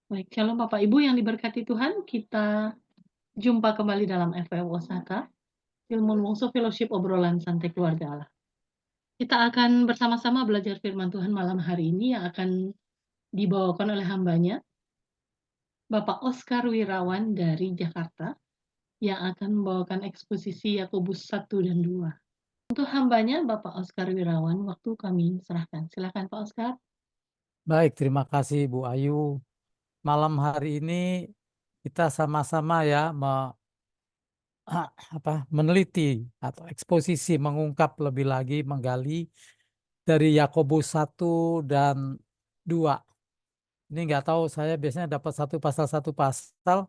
Baik, shalom Bapak Ibu yang diberkati Tuhan, kita jumpa kembali dalam FWF Osaka, Ilmu Wongso Fellowship Obrolan Santai Keluarga Allah. Kita akan bersama-sama belajar firman Tuhan malam hari ini yang akan dibawakan oleh hambanya, Bapak Oscar Wirawan dari Jakarta, yang akan membawakan eksposisi Yakobus 1 dan 2. Untuk hambanya, Bapak Oscar Wirawan, waktu kami serahkan. Silakan Pak Oscar. Baik, terima kasih Bu Ayu. Malam hari ini kita sama-sama ya meneliti atau eksposisi, mengungkap lebih lagi, menggali dari Yakobus 1 dan 2. Ini nggak tahu, saya biasanya dapat satu pasal,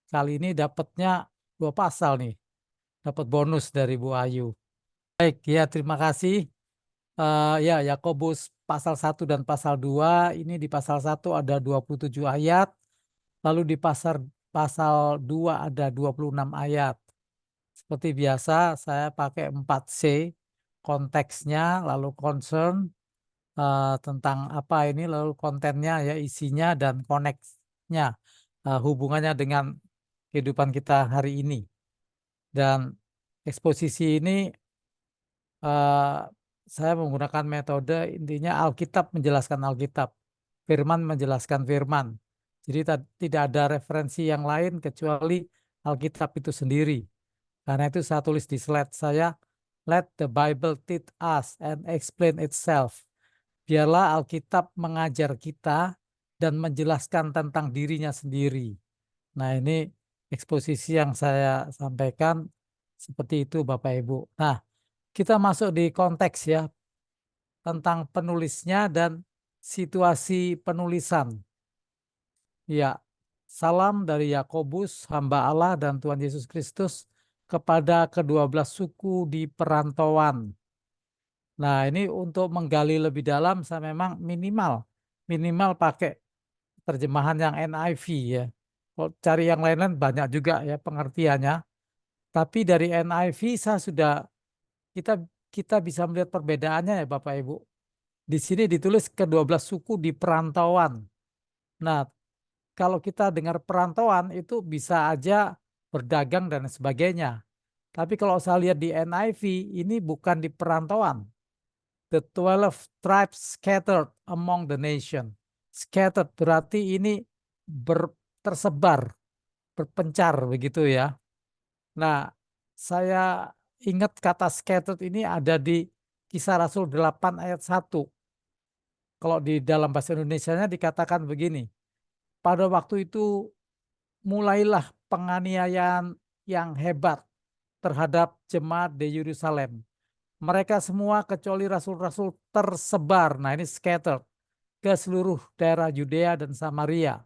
kali ini dapatnya 2 pasal nih, dapat bonus dari Bu Ayu. Baik, ya terima kasih. Ya, Yakobus pasal 1 dan pasal 2, ini di pasal 1 ada 27 ayat, lalu di pasal 2 ada 26 ayat. Seperti biasa saya pakai 4C, konteksnya, lalu concern, tentang apa ini, lalu kontennya ya, isinya, dan connect-nya, hubungannya dengan kehidupan kita hari ini. Dan eksposisi ini saya menggunakan metode, intinya Alkitab menjelaskan Alkitab, Firman menjelaskan Firman. Jadi tidak ada referensi yang lain kecuali Alkitab itu sendiri. Karena itu saya tulis di slide saya, let the Bible teach us and explain itself. Biarlah Alkitab mengajar kita dan menjelaskan tentang dirinya sendiri. Nah, ini eksposisi yang saya sampaikan seperti itu Bapak Ibu. Nah, kita masuk di konteks ya, tentang penulisnya dan situasi penulisan. Ya, salam dari Yakobus, hamba Allah dan Tuhan Yesus Kristus kepada ke-12 suku di perantauan. Nah, ini untuk menggali lebih dalam saya memang minimal pakai terjemahan yang NIV ya. Kalau cari yang lain-lain banyak juga ya pengertiannya. Tapi dari NIV saya sudah kita kita bisa melihat perbedaannya ya Bapak Ibu. Di sini ditulis ke-12 suku di perantauan. Nah, kalau kita dengar perantauan itu bisa aja berdagang dan sebagainya. Tapi kalau saya lihat di NIV, ini bukan di perantauan. The 12 tribes scattered among the nation. Scattered berarti ini tersebar, berpencar begitu ya. Nah, saya ingat kata scattered ini ada di Kisah Rasul 8 ayat 1. Kalau di dalam bahasa Indonesianya dikatakan begini, pada waktu itu mulailah penganiayaan yang hebat terhadap jemaat di Yerusalem. Mereka semua kecuali rasul-rasul tersebar, nah ini scattered, ke seluruh daerah Yudea dan Samaria.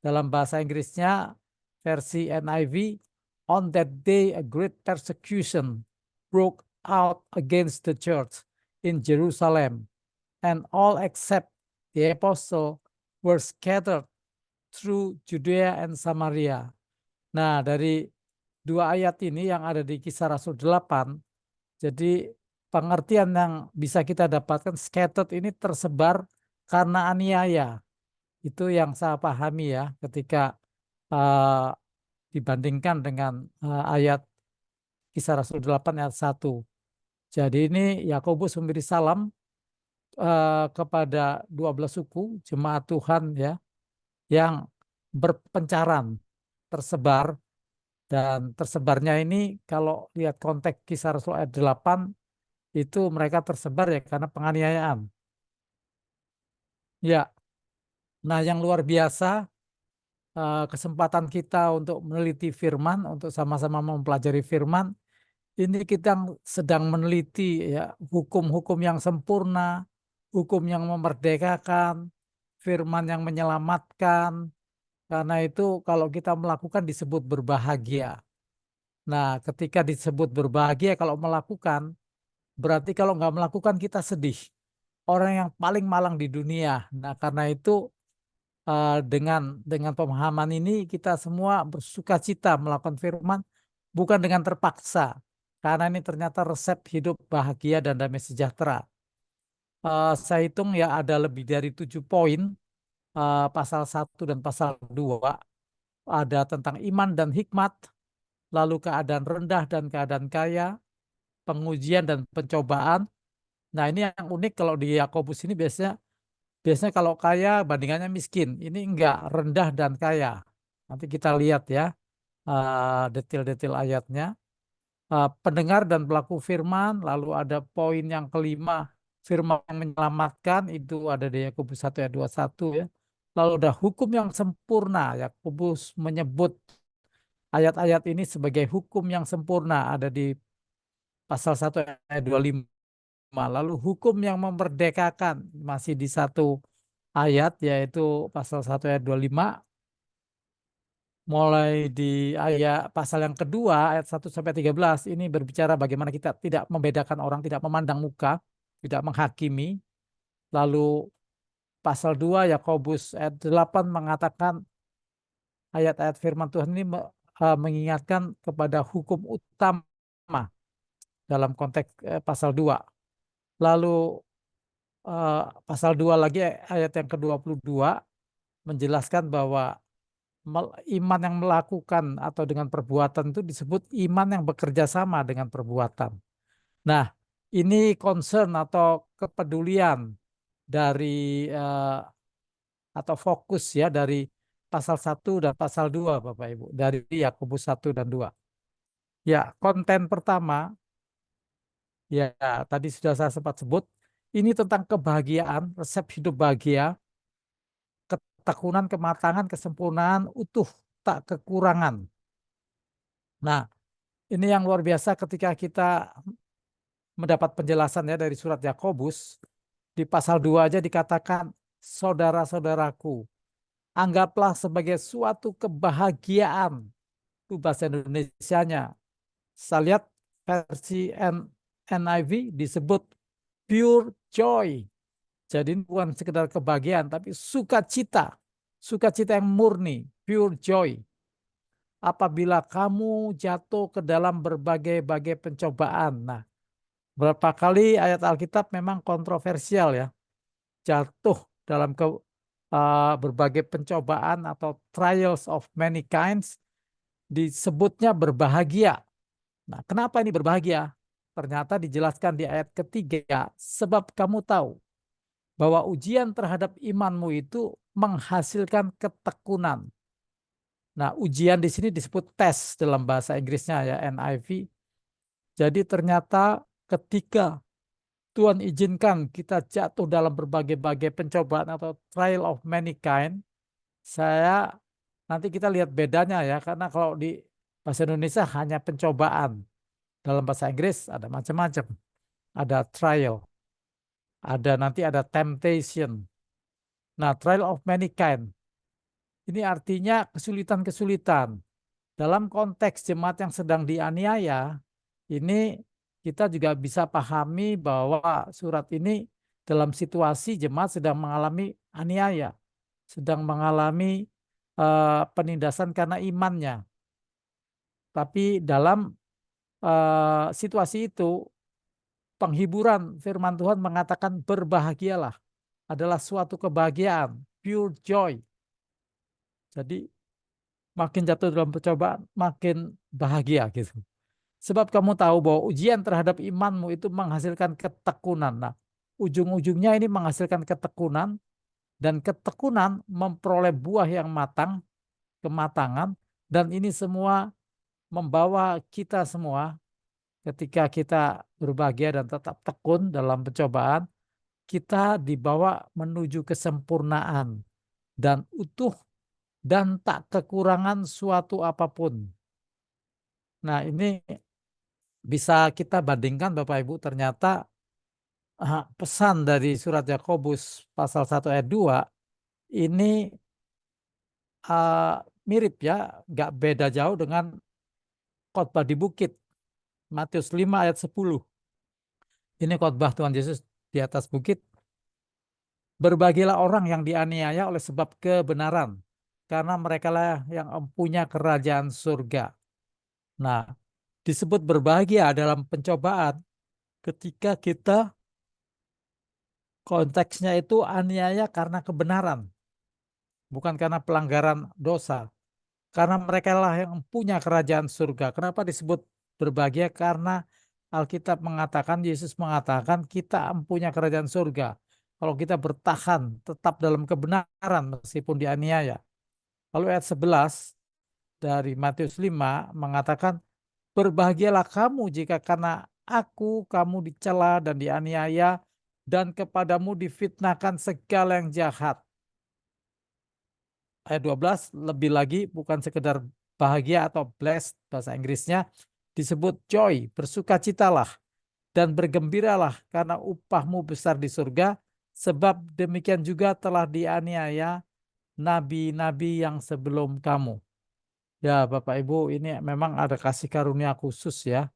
Dalam bahasa Inggrisnya, versi NIV, on that day a great persecution broke out against the church in Jerusalem, and all except the apostle were scattered through Judea and Samaria. Nah, dari 2 ayat ini yang ada di Kisah Rasul 8, jadi pengertian yang bisa kita dapatkan, scattered ini tersebar karena aniaya. Itu yang saya pahami ya ketika uh, dibandingkan dengan ayat Kisah Rasul 8 ayat 1. Jadi ini Yakobus memberi salam kepada 12 suku jemaat Tuhan ya, yang berpencaran, tersebar, dan tersebarnya ini kalau lihat konteks Kisah Rasul ayat 8 itu mereka tersebar ya karena penganiayaan. Ya, nah yang luar biasa kesempatan kita untuk meneliti firman, untuk sama-sama mempelajari firman, ini kita sedang meneliti ya hukum-hukum yang sempurna, hukum yang memerdekakan, firman yang menyelamatkan. Karena itu kalau kita melakukan disebut berbahagia. Nah, ketika disebut berbahagia kalau melakukan, berarti kalau nggak melakukan kita sedih. Orang yang paling malang di dunia. Nah, karena itu dengan pemahaman ini kita semua bersuka cita melakukan firman bukan dengan terpaksa. Karena ini ternyata resep hidup bahagia dan damai sejahtera. Saya hitung ya ada lebih dari 7 poin pasal 1 dan pasal 2 ada tentang iman dan hikmat, lalu keadaan rendah dan keadaan kaya, pengujian dan pencobaan. Nah, ini yang unik kalau di Yakobus ini biasanya biasanya kalau kaya bandingannya miskin. Ini enggak, rendah dan kaya. Nanti kita lihat ya detail-detail ayatnya. Pendengar dan pelaku firman, lalu ada poin yang kelima, firman yang menyelamatkan, itu ada di Yakobus 1 ayat 21 ya. Lalu ada hukum yang sempurna, Yakobus menyebut ayat-ayat ini sebagai hukum yang sempurna, ada di pasal 1 ayat 25. Lalu hukum yang memerdekakan, masih di satu ayat, yaitu pasal 1 ayat 25. Mulai di ayat pasal yang kedua ayat 1 sampai 13 ini berbicara bagaimana kita tidak membedakan orang, tidak memandang muka, tidak menghakimi. Lalu pasal 2 Yakobus ayat 8 mengatakan ayat-ayat firman Tuhan ini mengingatkan kepada hukum utama dalam konteks pasal 2. Lalu pasal 2 lagi ayat yang ke-22 menjelaskan bahwa iman yang melakukan atau dengan perbuatan itu disebut iman yang bekerja sama dengan perbuatan. Nah, ini concern atau kepedulian dari atau fokus ya dari pasal 1 dan pasal 2 Bapak Ibu, dari Yakobus 1 dan 2. Ya, konten pertama ya tadi sudah saya sempat sebut, ini tentang kebahagiaan, resep hidup bahagia, ketekunan, kematangan, kesempurnaan, utuh, tak kekurangan. Nah, ini yang luar biasa ketika kita mendapat penjelasan ya dari surat Yakobus, di pasal 2 aja dikatakan, saudara-saudaraku, anggaplah sebagai suatu kebahagiaan. Itu bahasa Indonesianya. Saya lihat versi NIV disebut pure joy. Jadi bukan sekedar kebahagiaan, tapi sukacita. Sukacita yang murni, pure joy. Apabila kamu jatuh ke dalam berbagai-bagai pencobaan. Nah, berapa kali ayat Alkitab memang kontroversial ya. Jatuh dalam berbagai pencobaan atau trials of many kinds disebutnya berbahagia. Nah, kenapa ini berbahagia? Ternyata dijelaskan di ayat ketiga, sebab kamu tahu bahwa ujian terhadap imanmu itu menghasilkan ketekunan. Nah, ujian di sini disebut tes dalam bahasa Inggrisnya ya, NIV. Jadi ternyata ketika Tuhan izinkan kita jatuh dalam berbagai-bagai pencobaan atau trial of many kind, nanti kita lihat bedanya ya, karena kalau di bahasa Indonesia hanya pencobaan. Dalam bahasa Inggris ada macam-macam. Ada trial, nanti ada temptation. Nah, trial of many kind. Ini artinya kesulitan-kesulitan. Dalam konteks jemaat yang sedang dianiaya, ini kita juga bisa pahami bahwa surat ini dalam situasi jemaat sedang mengalami aniaya, sedang mengalami penindasan karena imannya. Tapi dalam situasi itu, penghiburan firman Tuhan mengatakan berbahagialah, adalah suatu kebahagiaan, pure joy. Jadi makin jatuh dalam percobaan, makin bahagia gitu. Sebab kamu tahu bahwa ujian terhadap imanmu itu menghasilkan ketekunan. Nah, ujung-ujungnya ini menghasilkan ketekunan, dan ketekunan memperoleh buah yang matang, kematangan, dan ini semua membawa kita semua ketika kita berbahagia dan tetap tekun dalam pencobaan, kita dibawa menuju kesempurnaan dan utuh dan tak kekurangan suatu apapun. Nah, ini bisa kita bandingkan Bapak Ibu, ternyata pesan dari surat Yakobus pasal 1 ayat 2 ini mirip ya, nggak beda jauh dengan khotbah di bukit, Matius 5 ayat 10. Ini khotbah Tuhan Yesus di atas bukit. Berbahagialah orang yang dianiaya oleh sebab kebenaran, karena merekalah yang mempunyai kerajaan surga. Nah, disebut berbahagia dalam pencobaan ketika kita konteksnya itu aniaya karena kebenaran. bukan karena pelanggaran dosa. Karena mereka lah yang punya kerajaan surga. Kenapa disebut berbahagia? Karena Alkitab mengatakan, Yesus mengatakan kita punya kerajaan surga. Kalau kita bertahan tetap dalam kebenaran meskipun dianiaya. Lalu ayat 11 dari Matius 5 mengatakan, berbahagialah kamu jika karena aku kamu dicela dan dianiaya dan kepadamu difitnahkan segala yang jahat. Ayat 12 lebih lagi bukan sekedar bahagia atau blessed bahasa Inggrisnya, disebut joy, bersukacitalah dan bergembiralah karena upahmu besar di surga, sebab demikian juga telah dianiaya nabi-nabi yang sebelum kamu. Ya Bapak Ibu, ini memang ada kasih karunia khusus ya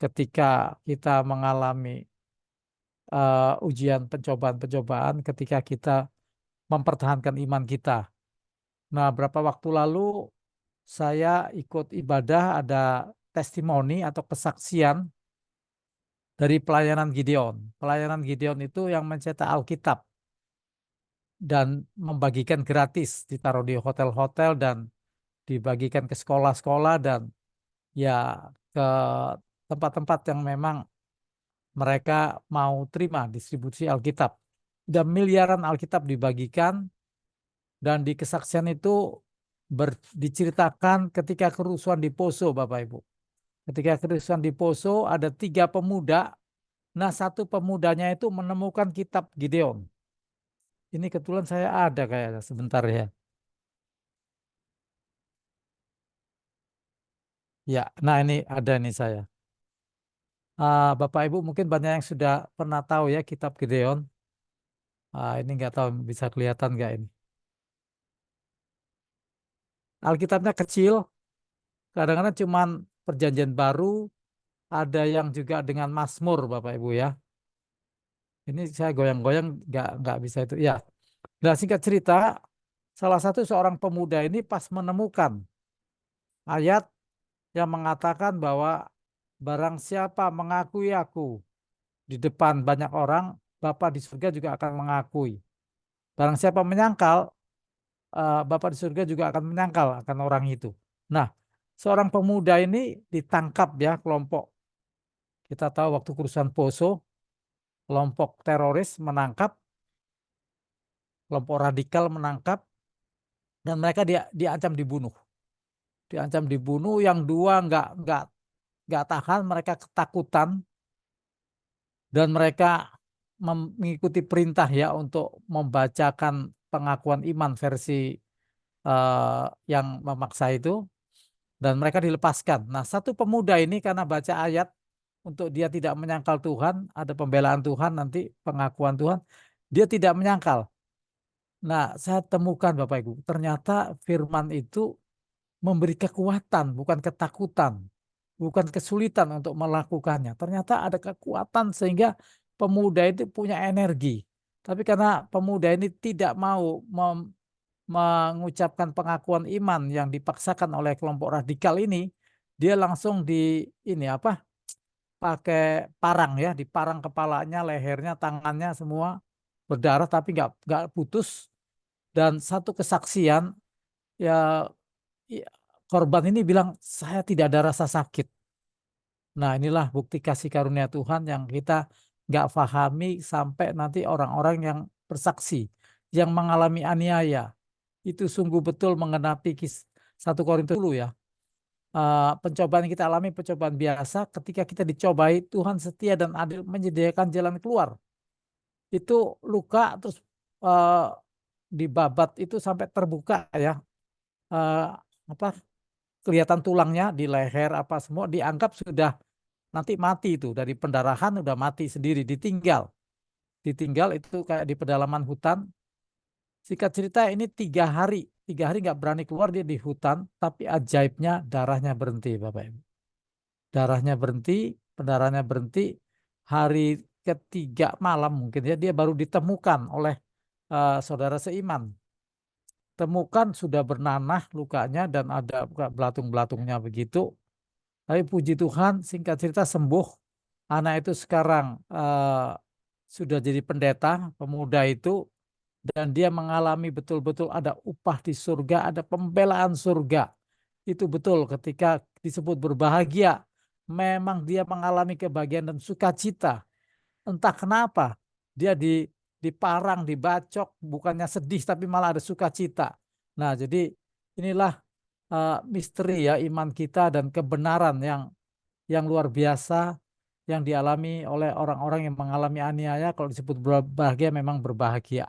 ketika kita mengalami ujian pencobaan-pencobaan, ketika kita mempertahankan iman kita. Nah, berapa waktu lalu saya ikut ibadah, ada testimoni atau kesaksian dari pelayanan Gideon. Pelayanan Gideon itu yang mencetak Alkitab dan membagikan gratis, ditaruh di hotel-hotel dan dibagikan ke sekolah-sekolah dan ya ke tempat-tempat yang memang mereka mau terima distribusi Alkitab. Dan miliaran Alkitab dibagikan dan di kesaksian itu diceritakan ketika kerusuhan di Poso, Bapak Ibu. Ketika kerusuhan di Poso ada 3 pemuda. Nah, satu pemudanya itu menemukan kitab Gideon. Ini kebetulan saya ada kayaknya sebentar ya. Ya, nah ini ada nih saya. Bapak Ibu mungkin banyak yang sudah pernah tahu ya kitab Gideon. Ini nggak tahu bisa kelihatan nggak ini. Alkitabnya kecil, kadang-kadang cuman Perjanjian Baru, ada yang juga dengan Mazmur Bapak Ibu ya. Ini saya goyang-goyang nggak bisa itu. Ya, nah singkat cerita, salah satu seorang pemuda ini pas menemukan ayat yang mengatakan bahwa barang siapa mengakui aku di depan banyak orang, Bapa di surga juga akan mengakui. Barang siapa menyangkal, Bapa di surga juga akan menyangkal akan orang itu. Nah, seorang pemuda ini ditangkap ya kelompok. Kita tahu waktu kerusuhan Poso, kelompok teroris menangkap, kelompok radikal menangkap, dan mereka diancam dibunuh. Diancam dibunuh, yang dua nggak tahan, mereka ketakutan dan mereka mengikuti perintah ya untuk membacakan pengakuan iman versi yang memaksa itu dan mereka dilepaskan. Nah, satu pemuda ini karena baca ayat untuk dia tidak menyangkal Tuhan, ada pembelaan Tuhan nanti pengakuan Tuhan, dia tidak menyangkal. Nah, saya temukan Bapak Ibu, ternyata firman itu memberi kekuatan, bukan ketakutan, bukan kesulitan untuk melakukannya. Ternyata ada kekuatan sehingga pemuda itu punya energi. Tapi karena pemuda ini tidak mau mengucapkan pengakuan iman yang dipaksakan oleh kelompok radikal ini, dia langsung pakai parang ya, diparang kepalanya, lehernya, tangannya semua berdarah tapi nggak putus. Dan satu kesaksian ya, korban ini bilang saya tidak ada rasa sakit. Nah, inilah bukti kasih karunia Tuhan yang kita nggak pahami sampai nanti orang-orang yang bersaksi, yang mengalami aniaya. Itu sungguh betul mengenapi 1 Korintus 10 ya. Pencobaan yang kita alami pencobaan biasa, ketika kita dicobai, Tuhan setia dan adil menyediakan jalan keluar. Itu luka terus eh, dibabat itu sampai terbuka ya. Eh, apa kelihatan tulangnya di leher apa semua dianggap sudah nanti mati itu dari pendarahan udah mati sendiri ditinggal itu kayak di pedalaman hutan. Singkat cerita ini 3 hari nggak berani keluar dia di hutan, tapi ajaibnya darahnya berhenti Bapak Ibu. Darahnya berhenti, pendarahannya berhenti. Hari ketiga malam mungkin ya dia baru ditemukan oleh saudara seiman. Temukan sudah bernanah lukanya dan ada belatung-belatungnya begitu. Tapi puji Tuhan, singkat cerita sembuh. Anak itu sekarang sudah jadi pendeta, pemuda itu dan dia mengalami betul-betul ada upah di surga, ada pembelaan surga. Itu betul ketika disebut berbahagia. Memang dia mengalami kebahagiaan dan sukacita. Entah kenapa dia diparang, dibacok, bukannya sedih tapi malah ada sukacita. Nah, jadi inilah misteri ya iman kita dan kebenaran yang luar biasa yang dialami oleh orang-orang yang mengalami aniaya. Kalau disebut berbahagia memang berbahagia.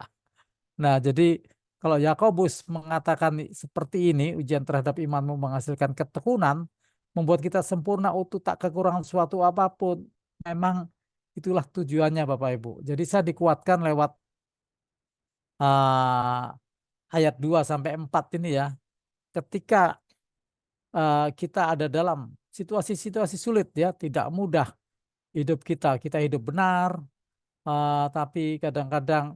Nah, jadi kalau Yakobus mengatakan seperti ini, ujian terhadap imanmu menghasilkan ketekunan, membuat kita sempurna, utuh, tak kekurangan suatu apapun. Memang itulah tujuannya Bapak Ibu. Jadi saya dikuatkan lewat uh, ayat 2 sampai 4 ini ya. Ketika kita ada dalam situasi-situasi sulit ya, tidak mudah hidup kita. Kita hidup benar, tapi kadang-kadang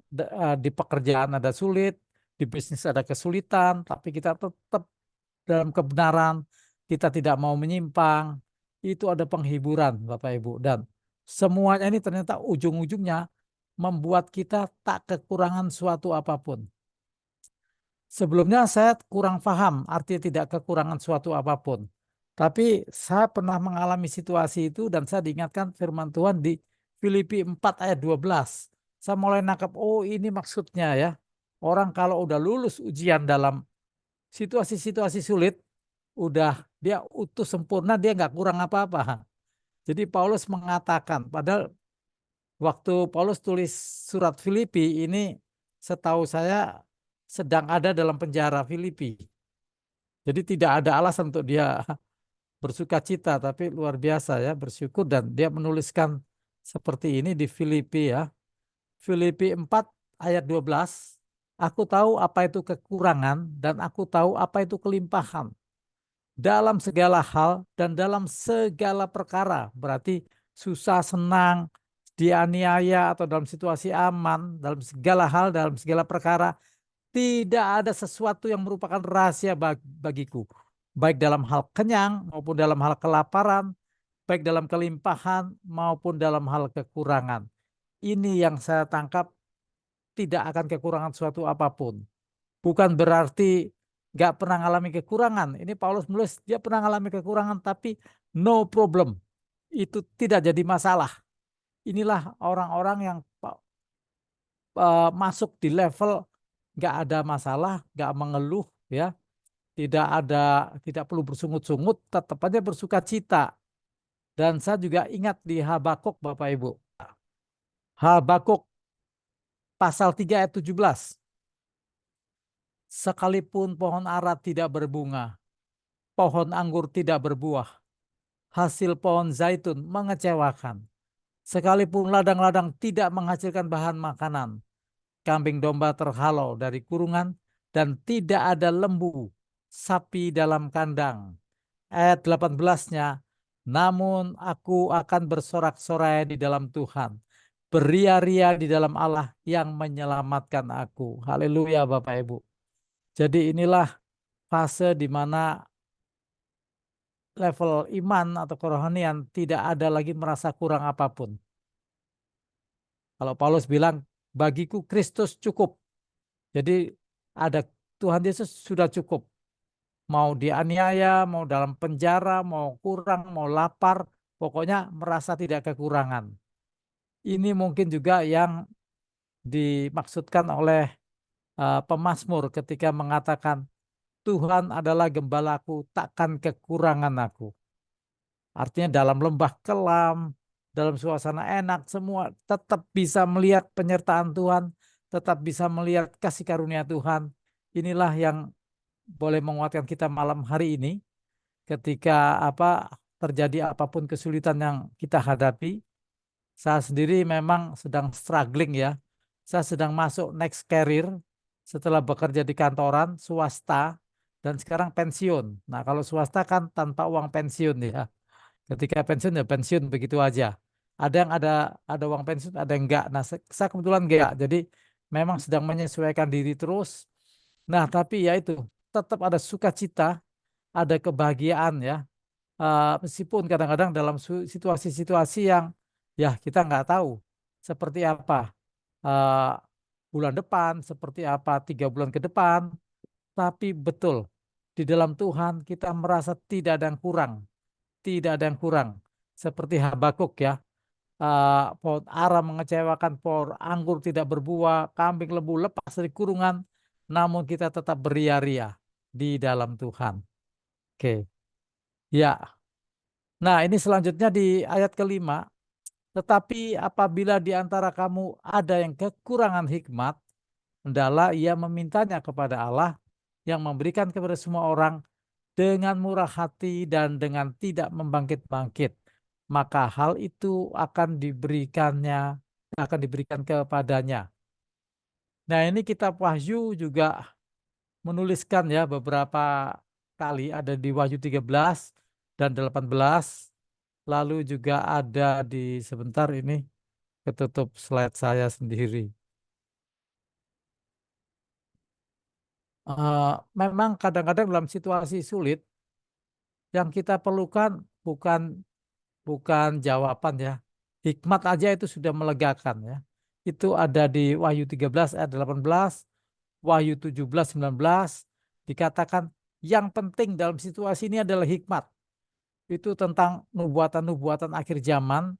di pekerjaan ada sulit, di bisnis ada kesulitan, tapi kita tetap dalam kebenaran, kita tidak mau menyimpang. Itu ada penghiburan Bapak Ibu, dan semuanya ini ternyata ujung-ujungnya membuat kita tak kekurangan suatu apapun. Sebelumnya saya kurang paham arti tidak kekurangan suatu apapun. Tapi saya pernah mengalami situasi itu dan saya diingatkan firman Tuhan di Filipi 4 ayat 12. Saya mulai nangkap, oh ini maksudnya ya. Orang kalau udah lulus ujian dalam situasi-situasi sulit, udah dia utuh sempurna, dia nggak kurang apa-apa. Jadi Paulus mengatakan, padahal waktu Paulus tulis surat Filipi ini setahu saya sedang ada dalam penjara Filipi. Jadi tidak ada alasan untuk dia bersuka cita, tapi luar biasa ya bersyukur dan dia menuliskan seperti ini di Filipi ya. Filipi 4 ayat 12. Aku tahu apa itu kekurangan dan aku tahu apa itu kelimpahan. Dalam segala hal dan dalam segala perkara. Berarti susah, senang, dianiaya atau dalam situasi aman, dalam segala hal, dalam segala perkara. Tidak ada sesuatu yang merupakan rahasia bagiku. Baik dalam hal kenyang maupun dalam hal kelaparan, baik dalam kelimpahan maupun dalam hal kekurangan. Ini yang saya tangkap, tidak akan kekurangan suatu apapun. Bukan berarti nggak pernah mengalami kekurangan. Ini Paulus menulis dia pernah mengalami kekurangan tapi no problem. Itu tidak jadi masalah. Inilah orang-orang yang masuk di level nggak ada masalah, nggak mengeluh ya, tidak perlu bersungut-sungut, tetap aja bersuka cita. Dan saya juga ingat di Habakuk Bapak Ibu. Habakuk pasal 3 ayat 17. Sekalipun pohon ara tidak berbunga, pohon anggur tidak berbuah, hasil pohon zaitun mengecewakan. Sekalipun ladang-ladang tidak menghasilkan bahan makanan, kambing domba terhalau dari kurungan, dan tidak ada lembu, sapi dalam kandang. Ayat 18-nya, namun aku akan bersorak-sorai di dalam Tuhan, beria-ria di dalam Allah yang menyelamatkan aku. Haleluya Bapak Ibu. Jadi inilah fase di mana level iman atau kerohanian tidak ada lagi merasa kurang apapun. Kalau Paulus bilang, bagiku Kristus cukup. Jadi ada Tuhan Yesus sudah cukup. Mau dianiaya, mau dalam penjara, mau kurang, mau lapar, pokoknya merasa tidak kekurangan. Ini mungkin juga yang dimaksudkan oleh pemazmur ketika mengatakan, Tuhan adalah gembalaku, takkan kekurangan aku. Artinya dalam lembah kelam, dalam suasana enak, semua tetap bisa melihat penyertaan Tuhan, tetap bisa melihat kasih karunia Tuhan. Inilah yang boleh menguatkan kita malam hari ini ketika terjadi apapun kesulitan yang kita hadapi. Saya sendiri memang sedang struggling ya. Saya sedang masuk next career setelah bekerja di kantoran swasta dan sekarang pensiun. Nah, kalau swasta kan tanpa uang pensiun ya. Ketika pensiun ya pensiun begitu aja. Ada yang ada uang pensiun, ada yang enggak. Nah, saya kebetulan enggak. Jadi memang sedang menyesuaikan diri terus. Nah, tapi ya itu tetap ada sukacita, ada kebahagiaan ya. Meskipun kadang-kadang dalam situasi-situasi yang ya kita nggak tahu seperti apa. bulan depan, seperti apa 3 bulan ke depan. Tapi betul, di dalam Tuhan kita merasa tidak ada yang kurang, tidak ada yang kurang. Seperti Habakuk ya, pohon ara mengecewakan, pohon anggur tidak berbuah, kambing lembu lepas dari kurungan, namun kita tetap beria-ria di dalam Tuhan. Oke, ya. Nah, ini selanjutnya di ayat kelima. Tetapi apabila di antara kamu ada yang kekurangan hikmat, hendaklah ia memintanya kepada Allah yang memberikan kepada semua orang dengan murah hati dan dengan tidak membangkit-bangkit. Maka hal itu akan diberikan kepadanya. Nah, ini kitab Wahyu juga menuliskan ya beberapa kali, ada di Wahyu 13 dan 18. Lalu juga ada di, sebentar ini ketutup slide saya sendiri. Memang kadang-kadang dalam situasi sulit yang kita perlukan bukan bukan jawaban ya. Hikmat aja itu sudah melegakan ya. Itu ada di Wahyu 13 ayat 18, Wahyu 17, 19, dikatakan yang penting dalam situasi ini adalah hikmat. Itu tentang nubuatan-nubuatan akhir zaman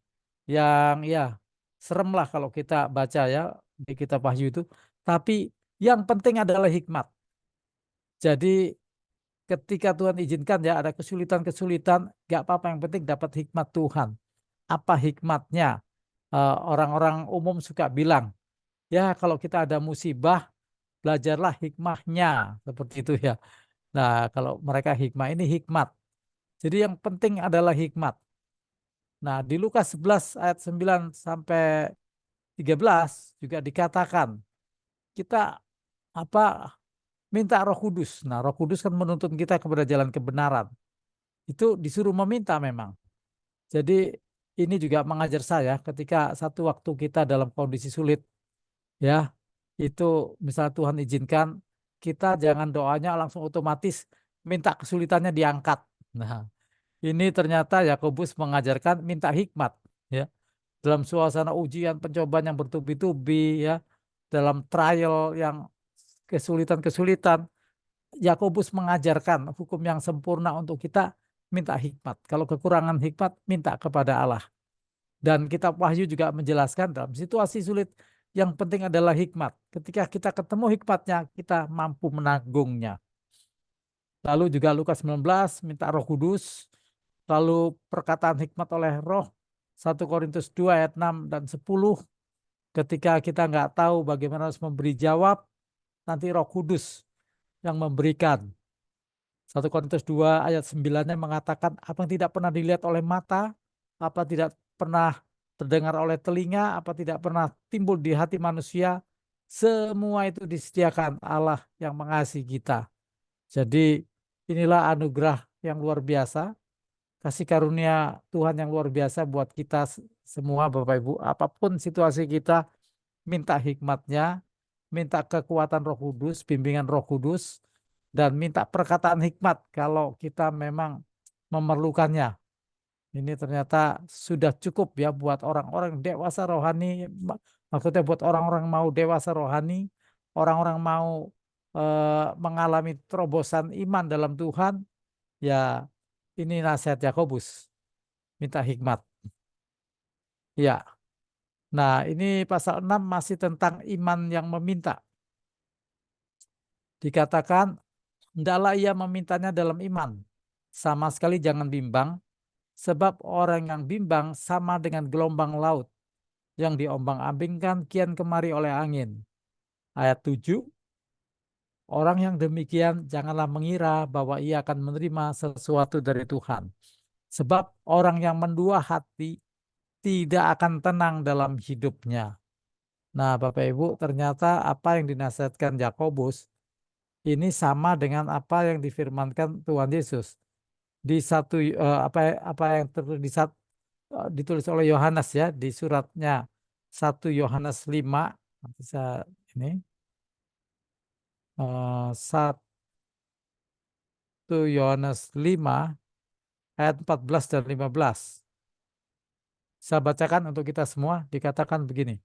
yang ya serem lah kalau kita baca ya di kitab Wahyu itu. Tapi yang penting adalah hikmat. Jadi ketika Tuhan izinkan ya ada kesulitan-kesulitan, gak apa-apa, yang penting dapat hikmat Tuhan. Apa hikmatnya? Orang-orang umum suka bilang, ya kalau kita ada musibah, belajarlah hikmahnya, seperti itu ya. Nah, kalau mereka hikmah, ini hikmat. Jadi yang penting adalah hikmat. Nah, di Lukas 11 ayat 9 sampai 13 juga dikatakan, kita apa minta Roh Kudus. Nah, Roh Kudus kan menuntun kita kepada jalan kebenaran. Itu disuruh meminta memang. Jadi ini juga mengajar saya ketika satu waktu kita dalam kondisi sulit ya, itu misalnya Tuhan izinkan, kita jangan doanya langsung otomatis minta kesulitannya diangkat. Nah, ini ternyata Yakobus mengajarkan minta hikmat ya. Dalam suasana ujian pencobaan yang bertubi-tubi ya, dalam trial yang kesulitan-kesulitan, Yakobus mengajarkan hukum yang sempurna untuk kita minta hikmat. Kalau kekurangan hikmat, minta kepada Allah. Dan kitab Wahyu juga menjelaskan dalam situasi sulit, yang penting adalah hikmat. Ketika kita ketemu hikmatnya, kita mampu menanggungnya. Lalu juga Lukas 19 minta Roh Kudus. Lalu perkataan hikmat oleh Roh 1 Korintus 2 ayat 6 dan 10. Ketika kita nggak tahu bagaimana harus memberi jawab, nanti Roh Kudus yang memberikan. 1 Korintus 2 ayat 9-nya mengatakan apa yang tidak pernah dilihat oleh mata, apa tidak pernah terdengar oleh telinga, apa tidak pernah timbul di hati manusia, semua itu disediakan Allah yang mengasihi kita. Jadi inilah anugerah yang luar biasa, kasih karunia Tuhan yang luar biasa buat kita semua Bapak Ibu. Apapun situasi kita, minta hikmatnya, minta kekuatan Roh Kudus, bimbingan Roh Kudus, dan minta perkataan hikmat kalau kita memang memerlukannya. Ini ternyata sudah cukup ya buat orang-orang dewasa rohani, maksudnya buat orang-orang mau dewasa rohani, orang-orang mau mengalami terobosan iman dalam Tuhan, ya ini nasihat Yakobus, minta hikmat. Ya, nah ini pasal 6 masih tentang iman yang meminta. Dikatakan, hendaklah ia memintanya dalam iman. Sama sekali jangan bimbang, sebab orang yang bimbang sama dengan gelombang laut yang diombang-ambingkan kian kemari oleh angin. Ayat 7, orang yang demikian janganlah mengira bahwa ia akan menerima sesuatu dari Tuhan. Sebab orang yang mendua hati tidak akan tenang dalam hidupnya. Nah, Bapak Ibu, ternyata apa yang dinasihatkan Yakobus ini sama dengan apa yang difirmankan Tuhan Yesus di apa yang ditulis oleh Yohanes ya di suratnya 1 Yohanes 5. Nanti saya ini 1 Yohanes 5 ayat 14 dan 15. Saya bacakan untuk kita semua, dikatakan begini.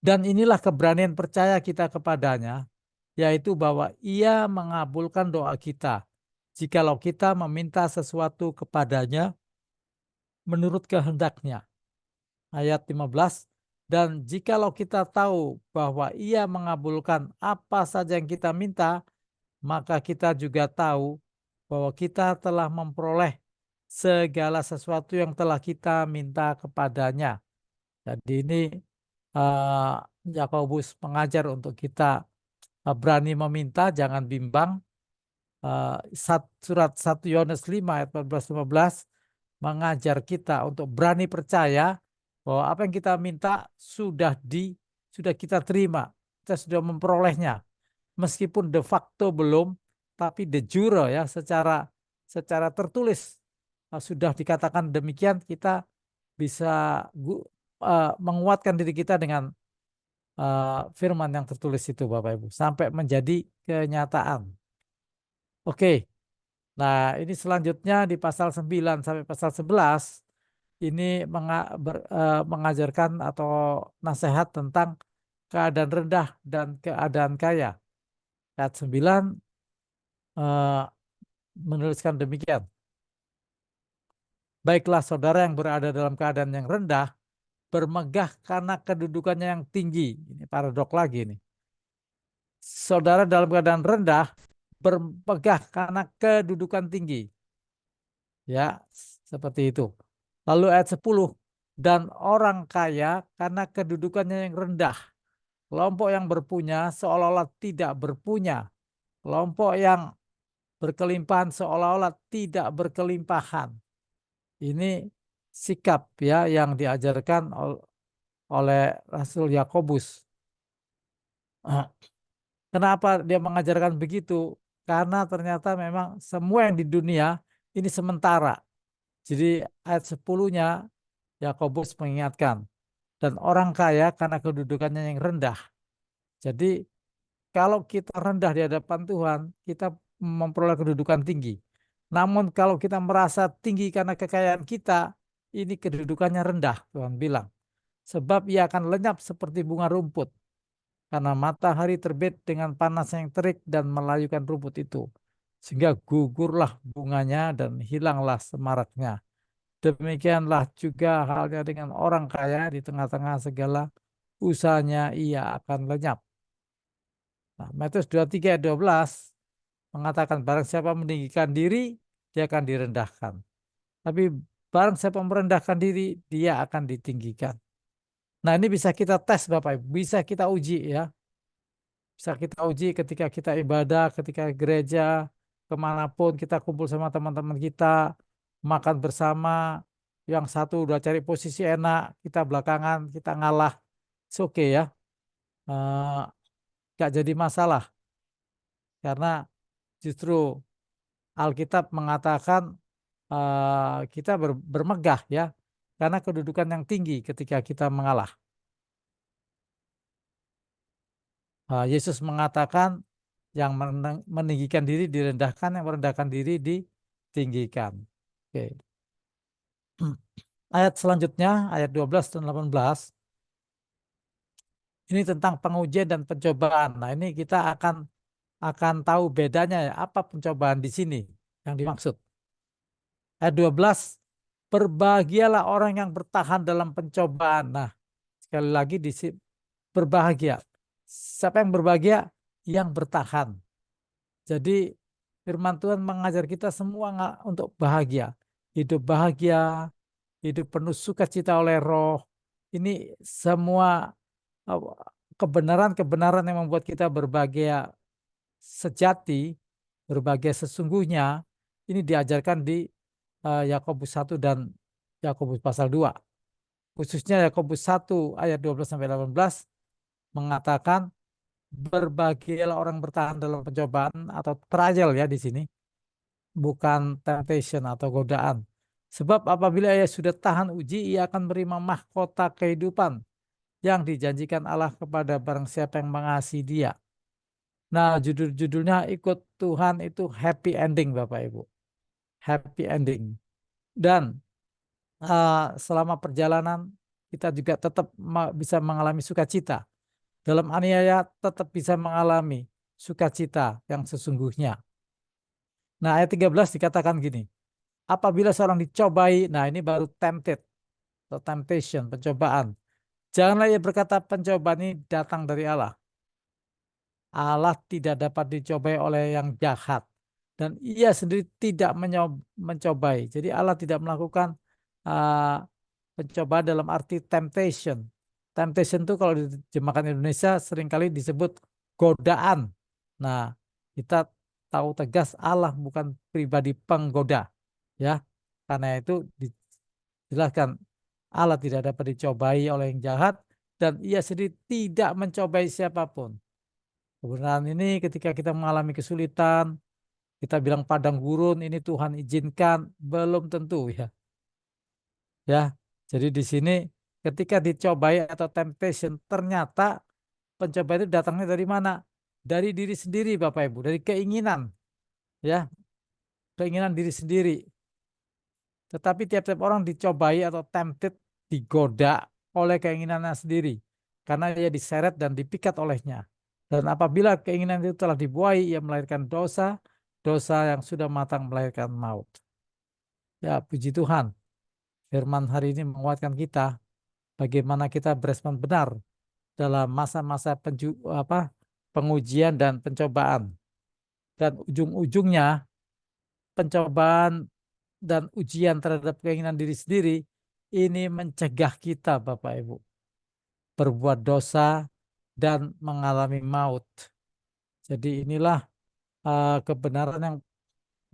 Dan inilah keberanian percaya kita kepadanya, yaitu bahwa Ia mengabulkan doa kita jikalau kita meminta sesuatu kepadanya menurut kehendaknya. Ayat 15, dan jikalau kita tahu bahwa Ia mengabulkan apa saja yang kita minta, maka kita juga tahu bahwa kita telah memperoleh segala sesuatu yang telah kita minta kepadanya. Jadi ini Yakobus mengajar untuk kita berani meminta, jangan bimbang. Surat 1 Yohanes 5 ayat 14-15 mengajar kita untuk berani percaya bahwa apa yang kita minta sudah kita terima, kita sudah memperolehnya. Meskipun de facto belum, tapi de jure ya, secara tertulis sudah dikatakan demikian, kita bisa menguatkan diri kita dengan firman yang tertulis itu Bapak Ibu sampai menjadi kenyataan. Oke. Nah, ini selanjutnya di pasal 9 sampai pasal 11 ini mengajarkan atau nasihat tentang keadaan rendah dan keadaan kaya. Ayat 9 menuliskan demikian. Baiklah saudara yang berada dalam keadaan yang rendah, bermegah karena kedudukannya yang tinggi. Ini paradok lagi nih. Saudara dalam keadaan rendah, bermegah karena kedudukan tinggi. Ya, seperti itu. Lalu ayat 10, dan orang kaya karena kedudukannya yang rendah. Kelompok yang berpunya seolah-olah tidak berpunya. Kelompok yang berkelimpahan seolah-olah tidak berkelimpahan. Ini sikap ya yang diajarkan oleh Rasul Yakobus. Kenapa dia mengajarkan begitu? Karena ternyata memang semua yang di dunia ini sementara. Jadi ayat 10-nya Yakobus mengingatkan, dan orang kaya karena kedudukannya yang rendah. Jadi kalau kita rendah di hadapan Tuhan, kita memperoleh kedudukan tinggi. Namun kalau kita merasa tinggi karena kekayaan kita, ini kedudukannya rendah, Tuhan bilang. Sebab ia akan lenyap seperti bunga rumput. Karena matahari terbit dengan panas yang terik dan melayukan rumput itu. Sehingga gugurlah bunganya dan hilanglah semaraknya. Demikianlah juga halnya dengan orang kaya, di tengah-tengah segala usahanya ia akan lenyap. Nah, Matius 23 ayat 12 mengatakan barang siapa meninggikan diri, dia akan direndahkan. Tapi barang siapa merendahkan diri, dia akan ditinggikan. Nah, ini bisa kita tes Bapak Ibu, bisa kita uji ya. Bisa kita uji ketika kita ibadah, ketika gereja, kemanapun kita kumpul sama teman-teman kita, makan bersama, yang satu udah cari posisi enak, kita belakangan, kita ngalah. It's okay ya. Gak jadi masalah. Karena justru Alkitab mengatakan kita bermegah ya. Karena kedudukan yang tinggi ketika kita mengalah. Yesus mengatakan yang meninggikan diri direndahkan, yang merendahkan diri ditinggikan. Oke. Ayat selanjutnya, ayat 12 dan 18. Ini tentang pengujian dan pencobaan. Nah, ini kita akan tahu bedanya ya, apa pencobaan di sini yang dimaksud. Ayat 12, berbahagialah orang yang bertahan dalam pencobaan. Nah, sekali lagi di sini berbahagia. Siapa yang berbahagia? Yang bertahan. Jadi firman Tuhan mengajar kita semua untuk bahagia. Hidup bahagia, hidup penuh sukacita oleh Roh. Ini semua kebenaran-kebenaran yang membuat kita berbahagia sejati, berbahagia sesungguhnya, ini diajarkan di Yakobus 1 dan Yakobus pasal 2. Khususnya Yakobus 1 ayat 12-18 mengatakan berbahagialah orang bertahan dalam pencobaan atau trial ya di sini, bukan temptation atau godaan. Sebab apabila ia sudah tahan uji, ia akan menerima mahkota kehidupan yang dijanjikan Allah kepada barang siapa yang mengasihi Dia. Nah, judul-judulnya ikut Tuhan itu happy ending Bapak Ibu. Happy ending. Dan selama perjalanan kita juga tetap bisa mengalami sukacita. dalam aniaya tetap bisa mengalami sukacita yang sesungguhnya. Nah, ayat 13 dikatakan gini, apabila seorang dicobai, nah ini baru tempted, atau temptation, pencobaan. Janganlah ia berkata pencobaan ini datang dari Allah. Allah tidak dapat dicobai oleh yang jahat. Dan ia sendiri tidak mencobai. Jadi Allah tidak melakukan uh, pencobaan dalam arti temptation. Temptation itu kalau diterjemahkan Indonesia seringkali disebut godaan. Nah, kita tahu tegas Allah bukan pribadi penggoda. Ya, karena itu dijelaskan Allah tidak dapat dicobai oleh yang jahat dan ia sendiri tidak mencobai siapapun. Kebenaran ini ketika kita mengalami kesulitan, kita bilang padang gurun ini Tuhan izinkan, belum tentu ya. Ya. Jadi di sini ketika dicobai atau temptation, ternyata pencobaan itu datangnya dari mana? Dari diri sendiri Bapak Ibu, dari keinginan ya, keinginan diri sendiri. Tetapi tiap-tiap orang dicobai atau tempted, digoda oleh keinginannya sendiri. Karena ia diseret dan dipikat olehnya. Dan apabila keinginan itu telah dibuai, ia melahirkan dosa, dosa yang sudah matang melahirkan maut. Ya, puji Tuhan. Firman hari ini menguatkan kita bagaimana kita berespon benar dalam masa-masa pengujian dan pencobaan. Dan ujung-ujungnya pencobaan dan ujian terhadap keinginan diri sendiri ini mencegah kita Bapak Ibu berbuat dosa dan mengalami maut. Jadi inilah kebenaran yang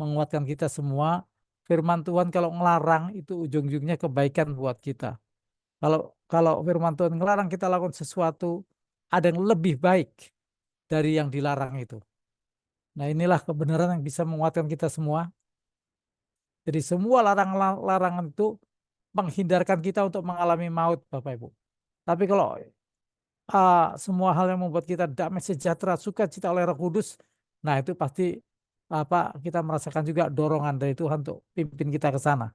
menguatkan kita semua. Firman Tuhan kalau ngelarang itu ujung-ujungnya kebaikan buat kita. Kalau kalau firman Tuhan ngelarang kita lakukan sesuatu, ada yang lebih baik dari yang dilarang itu. Nah, inilah kebenaran yang bisa menguatkan kita semua. Jadi semua larangan itu menghindarkan kita untuk mengalami maut, Bapak Ibu. Tapi kalau semua hal yang membuat kita damai sejahtera, sukacita oleh Roh Kudus, nah itu pasti kita merasakan juga dorongan dari Tuhan untuk pimpin kita ke sana.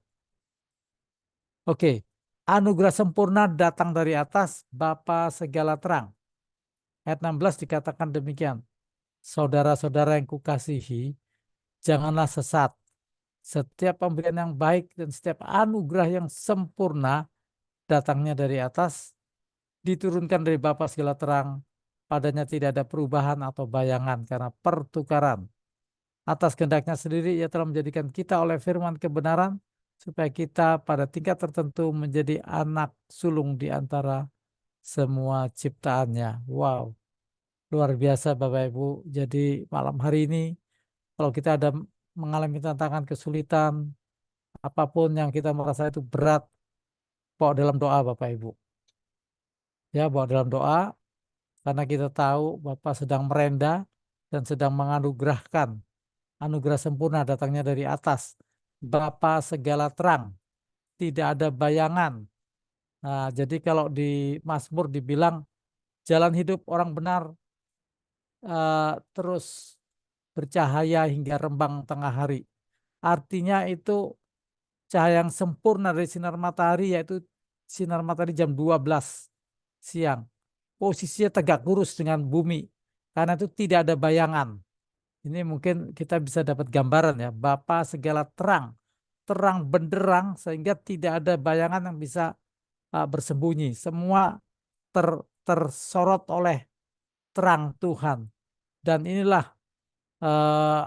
Oke, anugerah sempurna datang dari atas, Bapa segala terang. Ayat 16 dikatakan demikian. Saudara-saudara yang kukasihi, janganlah sesat. Setiap pemberian yang baik dan setiap anugerah yang sempurna datangnya dari atas, diturunkan dari Bapa segala terang, padanya tidak ada perubahan atau bayangan karena pertukaran. Atas kehendaknya sendiri ia telah menjadikan kita oleh firman kebenaran, supaya kita pada tingkat tertentu menjadi anak sulung di antara semua ciptaannya. Wow, luar biasa Bapak Ibu. Jadi malam hari ini, kalau kita ada mengalami tantangan kesulitan, apapun yang kita merasa itu berat, bawa dalam doa Bapak Ibu. Ya, bawa dalam doa, karena kita tahu Bapak sedang merendah dan sedang menganugerahkan. Anugerah sempurna datangnya dari atas. Bapa segala terang, tidak ada bayangan. Nah, jadi kalau di Mazmur dibilang jalan hidup orang benar terus bercahaya hingga rembang tengah hari. Artinya itu cahaya yang sempurna dari sinar matahari, yaitu sinar matahari jam 12 siang. Posisinya tegak lurus dengan bumi, karena itu tidak ada bayangan. Ini mungkin kita bisa dapat gambaran ya, Bapa segala terang, terang benderang sehingga tidak ada bayangan yang bisa bersembunyi. Semua tersorot oleh terang Tuhan. Dan inilah eh,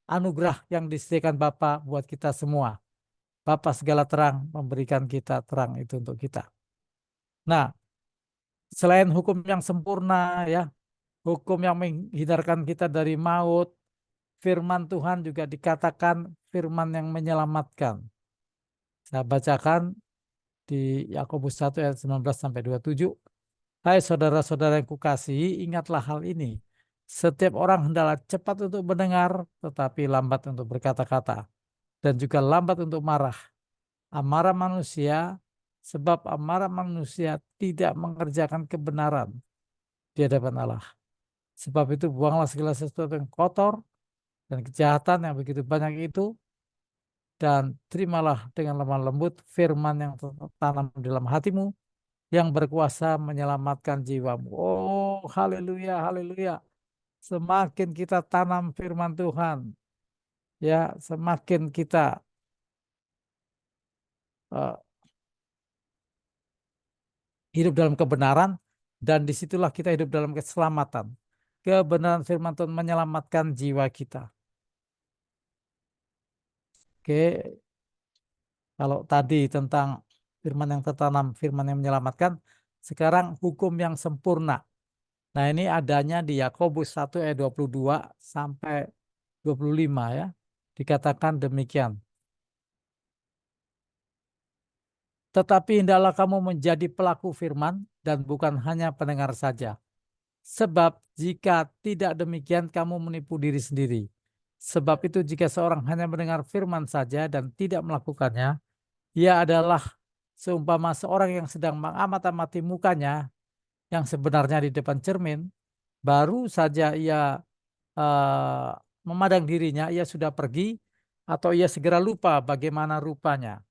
anugerah yang disediakan Bapa buat kita semua. Bapa segala terang memberikan kita terang itu untuk kita. Nah, selain hukum yang sempurna ya, hukum yang menghindarkan kita dari maut, firman Tuhan juga dikatakan firman yang menyelamatkan. Saya bacakan di Yakobus 1 ayat 19 sampai 27. Hai saudara-saudara yang kukasihi, ingatlah hal ini. Setiap orang hendaklah cepat untuk mendengar, tetapi lambat untuk berkata-kata, dan juga lambat untuk marah. Amarah manusia, sebab amarah manusia tidak mengerjakan kebenaran di hadapan Allah. Sebab itu buanglah segala sesuatu yang kotor dan kejahatan yang begitu banyak itu, dan terimalah dengan lemah lembut firman yang tertanam dalam hatimu, yang berkuasa menyelamatkan jiwamu. Oh, haleluya, haleluya. Semakin kita tanam firman Tuhan, ya, semakin kita uh, hidup dalam kebenaran, dan disitulah kita hidup dalam keselamatan. Kebenaran firman Tuhan menyelamatkan jiwa kita. Oke, kalau tadi tentang firman yang tertanam, firman yang menyelamatkan, sekarang hukum yang sempurna. Nah, ini adanya di Yakobus 1 ayat 22 sampai 25 ya. Dikatakan demikian. Tetapi hendaklah kamu menjadi pelaku firman dan bukan hanya pendengar saja. Sebab jika tidak demikian kamu menipu diri sendiri. Sebab itu jika seorang hanya mendengar firman saja dan tidak melakukannya, ia adalah seumpama seorang yang sedang mengamat-amati mukanya yang sebenarnya di depan cermin, baru saja ia memandang dirinya, ia sudah pergi atau ia segera lupa bagaimana rupanya.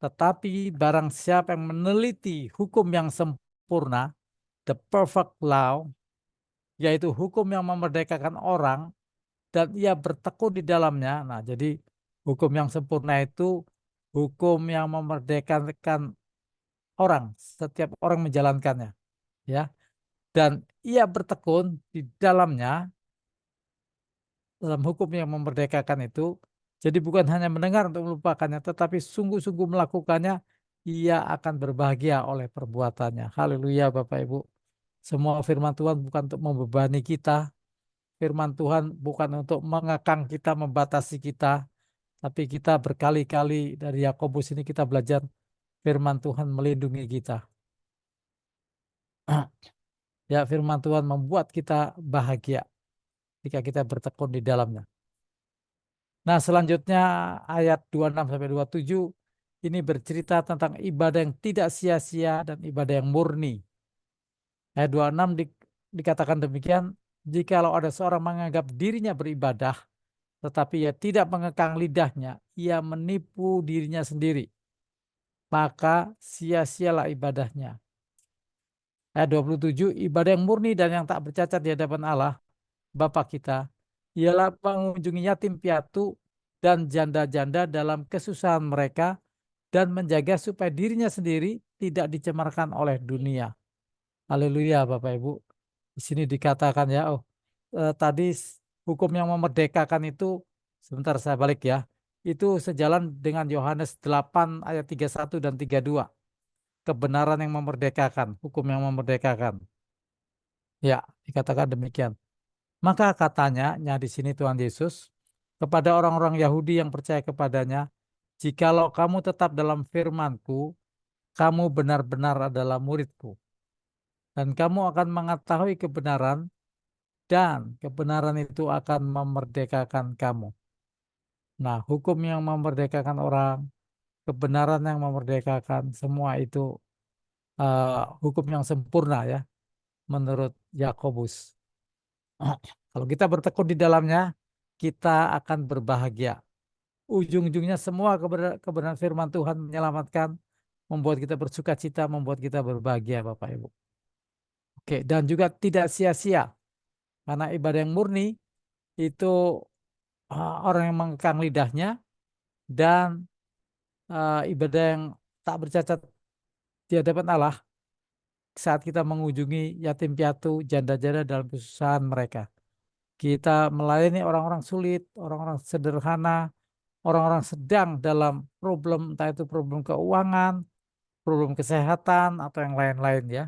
Tetapi barang siapa yang meneliti hukum yang sempurna, the perfect law, yaitu hukum yang memerdekakan orang, dan ia bertekun di dalamnya. Nah, jadi hukum yang sempurna itu hukum yang memerdekakan orang, setiap orang menjalankannya, ya. Dan ia bertekun di dalamnya, dalam hukum yang memerdekakan itu. Jadi bukan hanya mendengar untuk melupakannya, tetapi sungguh-sungguh melakukannya, ia akan berbahagia oleh perbuatannya. Haleluya Bapak Ibu. Semua firman Tuhan bukan untuk membebani kita. Firman Tuhan bukan untuk mengekang kita, membatasi kita. Tapi kita berkali-kali dari Yakobus ini kita belajar firman Tuhan melindungi kita. Ya, firman Tuhan membuat kita bahagia jika kita bertekun di dalamnya. Nah, selanjutnya ayat 26 sampai 27 ini bercerita tentang ibadah yang tidak sia-sia dan ibadah yang murni. Ayat 26 dikatakan demikian, jikalau ada seorang menganggap dirinya beribadah, tetapi ia tidak mengekang lidahnya, ia menipu dirinya sendiri, maka sia-sialah ibadahnya. Ayat 27, ibadah yang murni dan yang tak bercacat di hadapan Allah, Bapa kita, ialah mengunjungi yatim piatu dan janda-janda dalam kesusahan mereka dan menjaga supaya dirinya sendiri tidak dicemarkan oleh dunia. Haleluya Bapak Ibu. Di sini dikatakan ya, tadi hukum yang memerdekakan itu, sebentar saya balik ya, itu sejalan dengan Yohanes 8 ayat 31 dan 32. Kebenaran yang memerdekakan, hukum yang memerdekakan. Ya, dikatakan demikian. Maka katanya di sini Tuhan Yesus kepada orang-orang Yahudi yang percaya kepadanya, jikalau kamu tetap dalam firman-Ku, kamu benar-benar adalah murid-Ku. Dan kamu akan mengetahui kebenaran, dan kebenaran itu akan memerdekakan kamu. Nah, hukum yang memerdekakan orang, kebenaran yang memerdekakan, semua itu hukum yang sempurna ya, menurut Yakobus. Kalau kita bertekun di dalamnya, kita akan berbahagia. Ujung-ujungnya semua kebenaran firman Tuhan menyelamatkan, membuat kita bersuka cita, membuat kita berbahagia Bapak Ibu. Oke, dan juga tidak sia-sia. Karena ibadah yang murni itu orang yang mengekang lidahnya, dan ibadah yang tak bercacat di hadapan Allah saat kita mengunjungi yatim piatu, janda-janda dalam kesusahan mereka. Kita melayani orang-orang sulit, orang-orang sederhana, orang-orang sedang dalam problem, entah itu problem keuangan, problem kesehatan, atau yang lain-lain ya.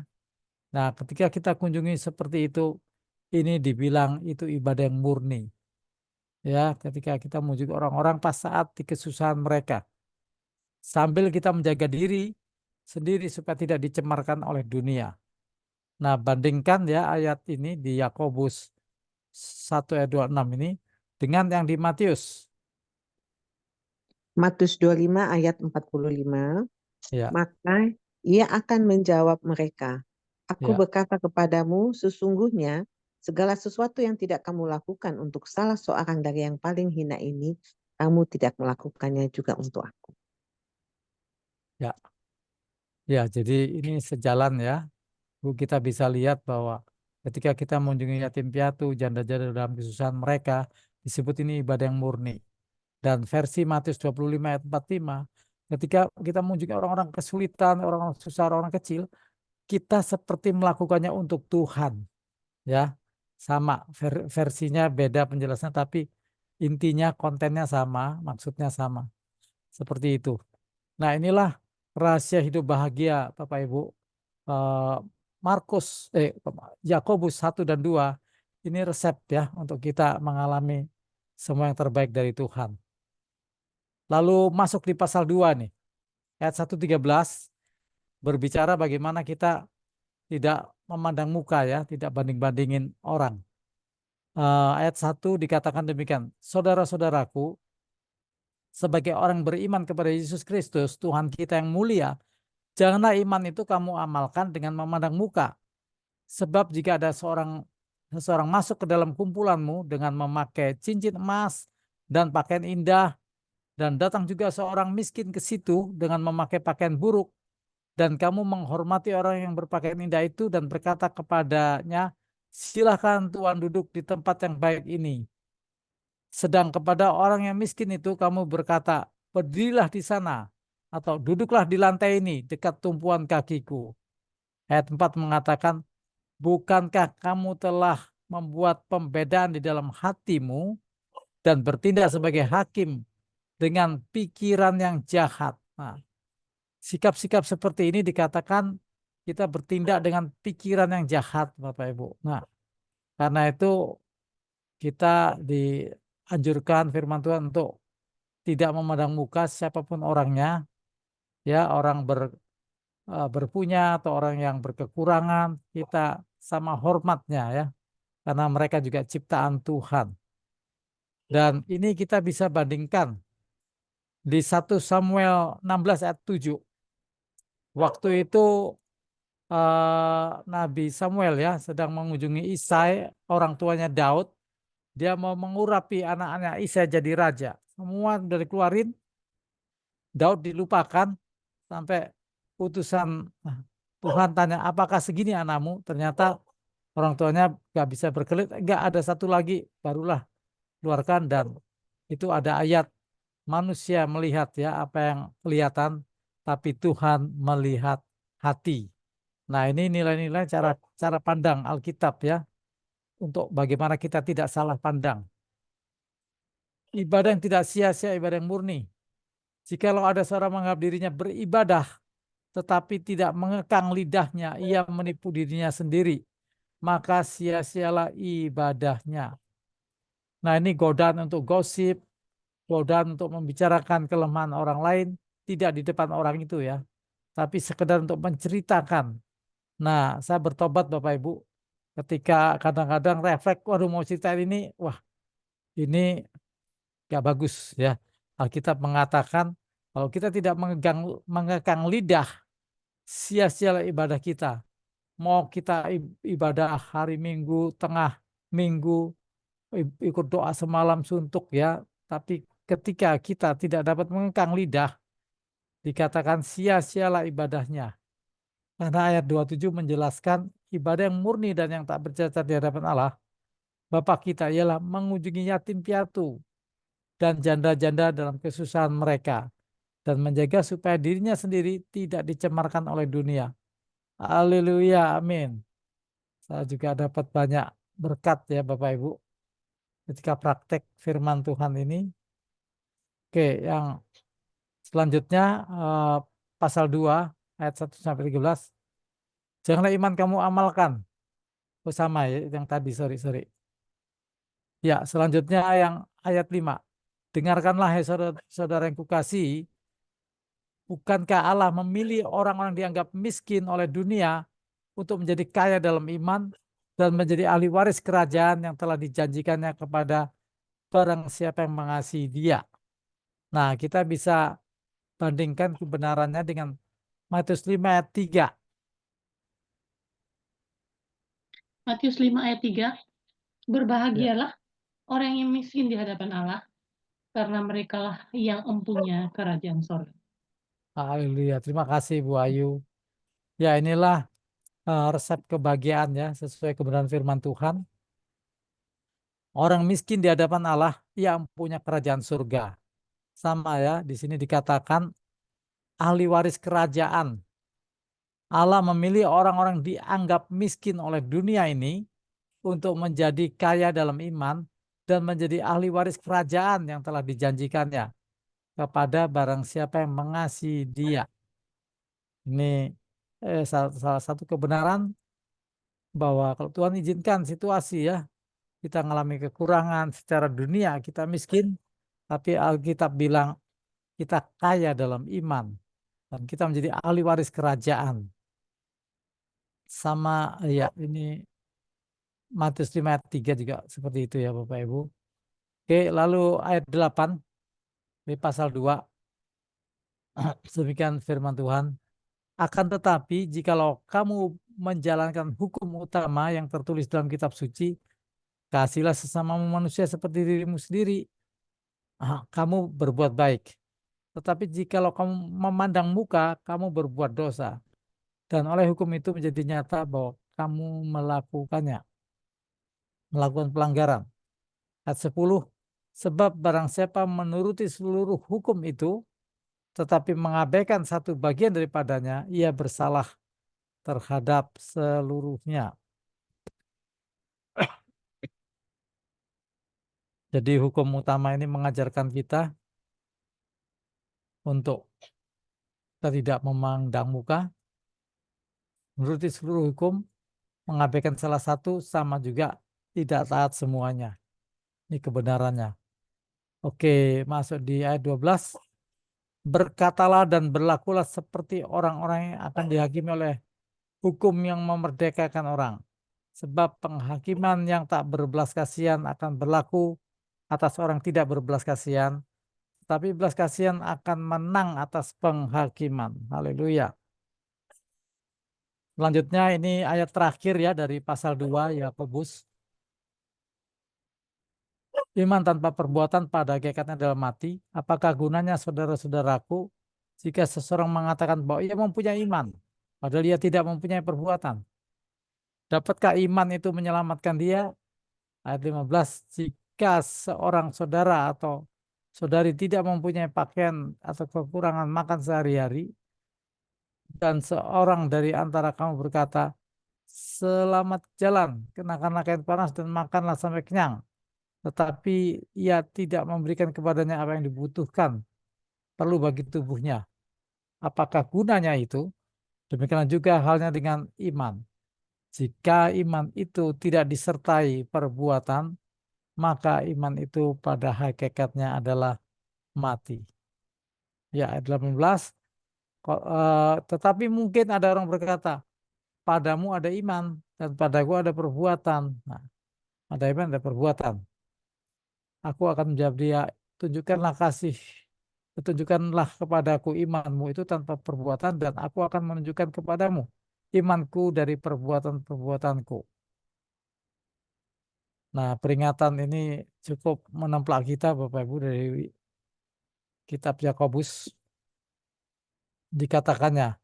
Nah, ketika kita kunjungi seperti itu, ini dibilang itu ibadah yang murni. Ya, ketika kita mengunjungi orang-orang pas saat di kesusahan mereka, sambil kita menjaga diri sendiri supaya tidak dicemarkan oleh dunia. Nah, bandingkan ya ayat ini di Yakobus 1 ayat 26 ini dengan yang di Matius. Matius 25 ayat 45, Ya, maka ia akan menjawab mereka, aku ya, berkata kepadamu, sesungguhnya segala sesuatu yang tidak kamu lakukan untuk salah seorang dari yang paling hina ini, kamu tidak melakukannya juga untuk aku. ya. Ya, jadi ini sejalan ya. Bu, kita bisa lihat bahwa Ketika kita mengunjungi yatim piatu, janda-janda dalam kesusahan mereka, disebut ini ibadah yang murni. Dan versi Matius 25 ayat 45, ketika kita mengunjungi orang-orang kesulitan, orang-orang susah, orang kecil, kita seperti melakukannya untuk Tuhan. Ya, sama versinya beda penjelasannya, tapi intinya kontennya sama, maksudnya sama. Seperti itu. Nah, inilah rahasia hidup bahagia, Bapak Ibu. Yakobus 1 dan 2 ini resep ya untuk kita mengalami semua yang terbaik dari Tuhan. Lalu masuk di pasal 2 nih. Ayat 1:13 berbicara bagaimana kita tidak memandang muka ya, tidak banding-bandingin orang. Ayat 1 dikatakan demikian, saudara-saudaraku, sebagai orang beriman kepada Yesus Kristus, Tuhan kita yang mulia, janganlah iman itu kamu amalkan dengan memandang muka. Sebab jika ada seseorang masuk ke dalam kumpulanmu dengan memakai cincin emas dan pakaian indah, dan datang juga seorang miskin ke situ dengan memakai pakaian buruk, dan kamu menghormati orang yang berpakaian indah itu dan berkata kepadanya, silakan Tuhan duduk di tempat yang baik ini. Sedang kepada orang yang miskin itu kamu berkata, berdirilah di sana, atau duduklah di lantai ini dekat tumpuan kakiku. Ayat 4 mengatakan, bukankah kamu telah membuat pembedaan di dalam hatimu dan bertindak sebagai hakim dengan pikiran yang jahat. Nah, sikap-sikap seperti ini dikatakan kita bertindak dengan pikiran yang jahat, Bapak Ibu. Nah, karena itu kita dianjurkan firman Tuhan untuk tidak memandang muka siapapun orangnya, ya orang berpunya atau orang yang berkekurangan, kita sama hormatnya ya, karena mereka juga ciptaan Tuhan. Dan ini kita bisa bandingkan di 1 Samuel 16 ayat 7. Waktu itu Nabi Samuel ya sedang mengunjungi Isai, orang tuanya Daud. Dia mau mengurapi anak-anak Isai jadi raja. Semua dari keluarin, Daud dilupakan sampai utusan Tuhan tanya, apakah segini anakmu? Ternyata orang tuanya gak bisa berkelit, gak ada satu lagi, barulah keluarkan. Dan itu ada ayat, manusia melihat ya apa yang kelihatan, tapi Tuhan melihat hati. Nah, ini nilai-nilai cara pandang Alkitab ya, untuk bagaimana kita tidak salah pandang. Ibadah yang tidak sia-sia, ibadah yang murni. Jikalau ada seorang menganggap dirinya beribadah, tetapi tidak mengekang lidahnya, ia menipu dirinya sendiri, maka sia-sialah ibadahnya. Nah, ini godaan untuk gosip, godaan untuk membicarakan kelemahan orang lain, tidak di depan orang itu ya, tapi sekedar untuk menceritakan. Nah, saya bertobat Bapak Ibu, ketika kadang-kadang refleks, waduh mau cerita ini, wah ini gak bagus ya. Alkitab mengatakan, kalau kita tidak mengekang lidah, sia-sialah ibadah kita. Mau kita ibadah hari Minggu, tengah Minggu, ikut doa semalam suntuk ya, tapi ketika kita tidak dapat mengekang lidah, dikatakan sia-sialah ibadahnya. Karena ayat 27 menjelaskan ibadah yang murni dan yang tak bercacat di hadapan Allah, Bapa kita ialah mengunjungi yatim piatu dan janda-janda dalam kesusahan mereka, dan menjaga supaya dirinya sendiri tidak dicemarkan oleh dunia. Haleluya, amin. Saya juga dapat banyak berkat ya Bapak Ibu ketika praktek firman Tuhan ini. Oke, yang selanjutnya pasal 2 ayat 1-13. Janganlah iman kamu amalkan. Oh sama ya yang tadi, sorry. Ya, selanjutnya yang ayat 5. Dengarkanlah hai saudara yang kukasihi, bukankah Allah memilih orang-orang dianggap miskin oleh dunia untuk menjadi kaya dalam iman dan menjadi ahli waris kerajaan yang telah dijanjikannya kepada barang siapa yang mengasihi Dia. Nah, kita bisa bandingkan kebenarannya dengan Matius 5 ayat 3. Matius 5 ayat 3, Ya. berbahagialah orang yang miskin di hadapan Allah, karena merekalah yang empunya kerajaan sorga. Haleluya. Terima kasih Bu Ayu. Ya, inilah resep kebahagiaan ya sesuai kebenaran firman Tuhan. Orang miskin di hadapan Allah yang punya kerajaan surga. Sama ya, di sini dikatakan ahli waris kerajaan. Allah memilih orang-orang dianggap miskin oleh dunia ini untuk menjadi kaya dalam iman dan menjadi ahli waris kerajaan yang telah dijanjikannya kepada barang siapa yang mengasihi Dia. Ini salah satu kebenaran bahwa kalau Tuhan izinkan situasi ya, kita mengalami kekurangan secara dunia, kita miskin, tapi Alkitab bilang kita kaya dalam iman dan kita menjadi ahli waris kerajaan. Sama ya ini Matius 5 ayat 3 juga seperti itu ya Bapak Ibu. Oke, lalu ayat 8 di pasal 2. Demikian firman Tuhan. Akan tetapi jikalau kamu menjalankan hukum utama yang tertulis dalam kitab suci, kasihlah sesamamu manusia seperti dirimu sendiri. Kamu berbuat baik. Tetapi jikalau kamu memandang muka, kamu berbuat dosa. Dan oleh hukum itu menjadi nyata bahwa kamu melakukan pelanggaran. Ayat 10, sebab barang siapa menuruti seluruh hukum itu, tetapi mengabaikan satu bagian daripadanya, ia bersalah terhadap seluruhnya. Jadi hukum utama ini mengajarkan kita untuk kita tidak memandang muka, menuruti seluruh hukum, mengabaikan salah satu, sama juga tidak taat semuanya. Ini kebenarannya. Oke, masuk di ayat 12. Berkatalah dan berlakulah seperti orang-orang yang akan dihakimi oleh hukum yang memerdekakan orang. Sebab penghakiman yang tak berbelas kasihan akan berlaku atas orang tidak berbelas kasihan, tapi belas kasihan akan menang atas penghakiman. Haleluya. Selanjutnya ini ayat terakhir ya dari pasal 2 Yakobus. Iman tanpa perbuatan pada hakikatnya adalah mati. Apakah gunanya saudara-saudaraku jika seseorang mengatakan bahwa ia mempunyai iman, padahal ia tidak mempunyai perbuatan? Dapatkah iman itu menyelamatkan dia? Ayat 15, jika seorang saudara atau saudari tidak mempunyai pakaian atau kekurangan makan sehari-hari, dan seorang dari antara kamu berkata, selamat jalan, kenakanlah kain panas dan makanlah sampai kenyang, tetapi ia tidak memberikan kepadanya apa yang dibutuhkan, perlu bagi tubuhnya. Apakah gunanya itu? Demikian juga halnya dengan iman. Jika iman itu tidak disertai perbuatan, maka iman itu pada hakikatnya adalah mati. Ya, ayat 18. Tetapi mungkin ada orang berkata, padamu ada iman dan padaku ada perbuatan. Nah, ada iman, ada perbuatan. Aku akan menjawab dia, tunjukkanlah kepadaku imanmu itu tanpa perbuatan dan aku akan menunjukkan kepadamu imanku dari perbuatan-perbuatanku. Nah, peringatan ini cukup menemplak kita Bapak Ibu dari kitab Yakobus. Dikatakannya,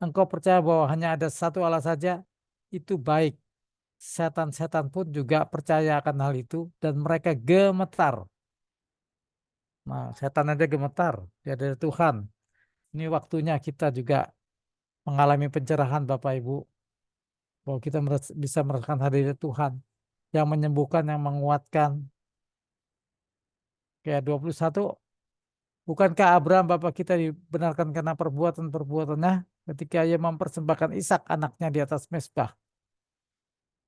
engkau percaya bahwa hanya ada satu Allah saja, itu baik. Setan-setan pun juga percaya akan hal itu dan mereka gemetar. Nah, setan ada gemetar, dia dari Tuhan. Ini waktunya kita juga mengalami pencerahan Bapak Ibu, bahwa kita bisa merasakan hadirat Tuhan yang menyembuhkan, yang menguatkan. Kayak 21, bukankah Abraham Bapak kita dibenarkan karena perbuatan-perbuatannya ketika ia mempersembahkan Ishak anaknya di atas mezbah?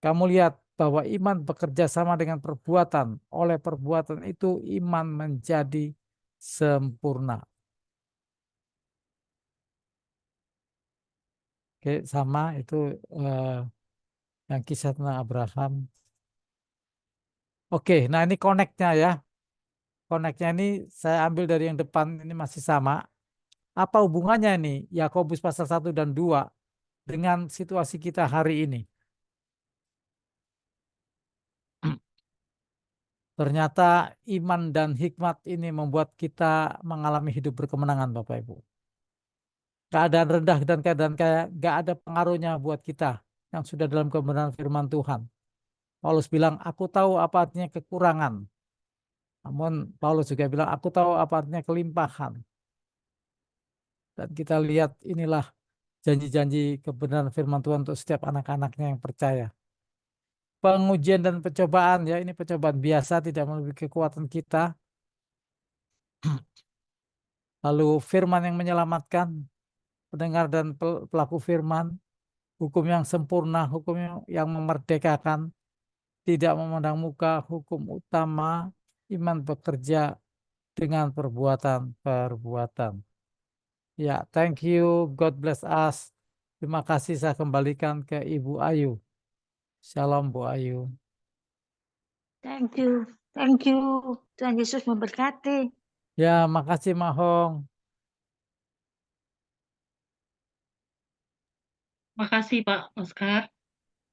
Kamu lihat bahwa iman bekerja sama dengan perbuatan. Oleh perbuatan itu iman menjadi sempurna. Oke, sama itu yang kisah tentang Abraham. Oke, nah ini connect-nya ya. Connect-nya ini saya ambil dari yang depan, ini masih sama. Apa hubungannya ini Yakobus pasal 1 dan 2 dengan situasi kita hari ini? Ternyata iman dan hikmat ini membuat kita mengalami hidup berkemenangan Bapak Ibu. Keadaan rendah dan keadaan kaya gak ada pengaruhnya buat kita. yang sudah dalam kebenaran firman Tuhan. Paulus bilang, aku tahu apa artinya kekurangan. Namun Paulus juga bilang, aku tahu apa artinya kelimpahan. Dan kita lihat inilah janji-janji kebenaran firman Tuhan untuk setiap anak-anaknya yang percaya. Pengujian dan pencobaan, ya ini pencobaan biasa, tidak melebihi kekuatan kita. Lalu firman yang menyelamatkan, pendengar dan pelaku firman, hukum yang sempurna, hukum yang memerdekakan, tidak memandang muka, hukum utama, iman bekerja dengan perbuatan-perbuatan. Ya, thank you, God bless us. Terima kasih, saya kembalikan ke Ibu Ayu. Shalom Bu Ayu. Thank you. Thank you. Tuhan Yesus memberkati. Ya, makasih Mahong. Makasih Pak Oscar.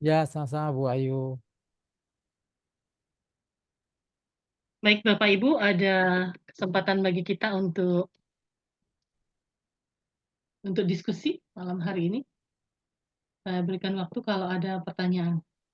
Ya, sama-sama Bu Ayu. Baik Bapak Ibu, ada kesempatan bagi kita untuk diskusi malam hari ini. Saya berikan waktu kalau ada pertanyaan.